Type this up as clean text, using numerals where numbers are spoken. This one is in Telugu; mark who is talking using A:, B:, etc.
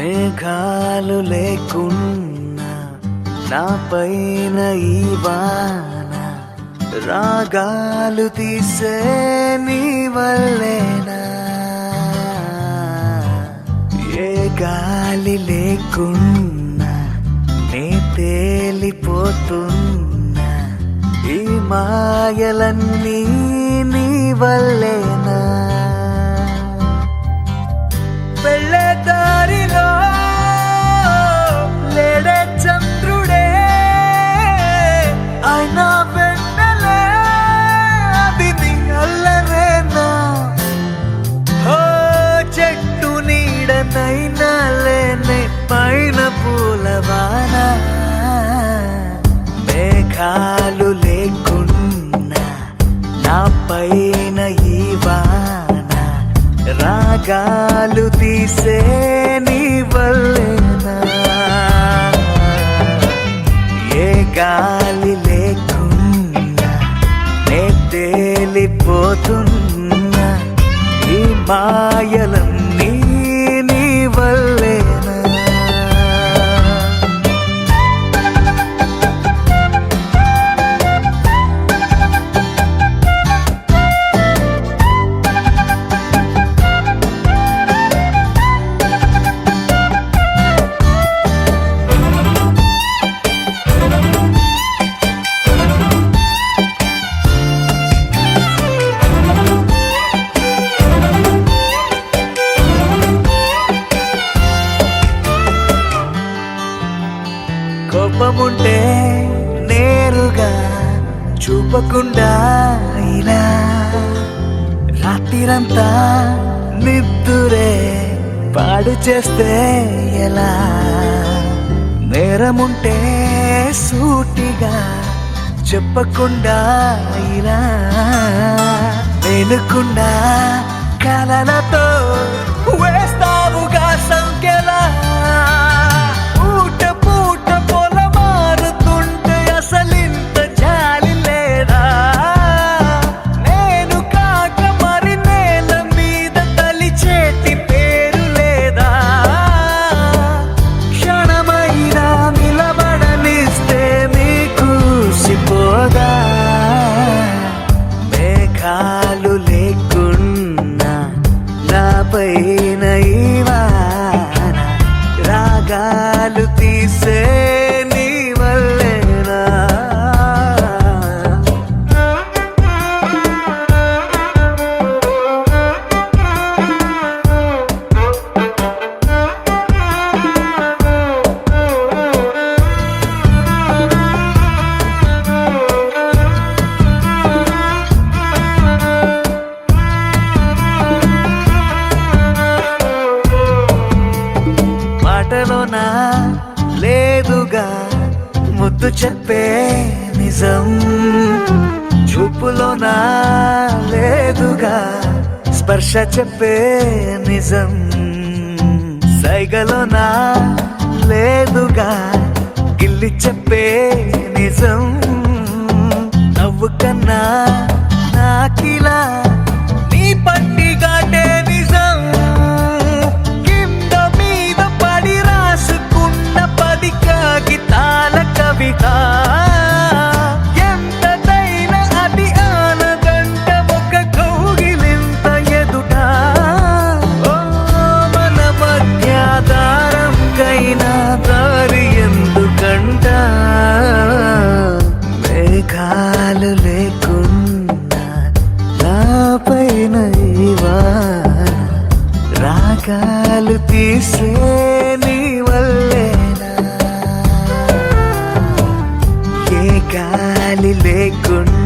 A: మేఘాలు లేకున్నా నా పైన ఈ వాన రాగాలు తీసే నీ వల్లేనా ఏ గాలి లేకున్నా నే తేలిపోతున్నా ఈ మాయలన్నీ నీ వల్లేనా వెళ్ళే దారిలో లేడే చంద్రుడే అయినా వెన్నెలే అది నీ అల్లరేనా ఓ చెట్టు నీడనైనా లేనే పైన పూలవాన మేఘాలు లేకున్నా నా పైన ఈ వాన రాగాలు తీసే నీ వల్లేనా ఏ గాలి లేకున్నా నే తేలిపోతున్నా ఈ మాయలన్నీ నీ వల్లేనా కోపముంటే నేరుగా చూపకుండా ఇలా రాత్రిరంతా నిద్దురే పాడు చేస్తే ఎలా నేరముంటే సూటిగా చెప్పకుండా ఇలా వెనుకుండా కలలతో వేస్తావుగా సంఖ్యలా మేఘాలు లేకున్నా నా పైన ఈ వాన రాగాలు తీసే నీ వల్లేనా మాటలోనా లేదుగా ముద్దు చెప్పే నిజం చూపులోనా లేదుగా స్పర్శ చెప్పే నిజం సైగలోనా లేదుగా గిల్లి చెప్పే నిజం నవ్వు కన్నా నాకిలా నీ పట్టి గాటే నిజం కాగితాల కవిత ఎంతైనా అది ఆనదంట ఒక కౌగిలింత ఎదుట మన మధ్య దారంకైనా దారి ఎందుకంట మేఘాలు లేకున్నా నా పైన ఈ వాన రాగాలు తీసే నీ వల్లేనా గాలి లేకుండా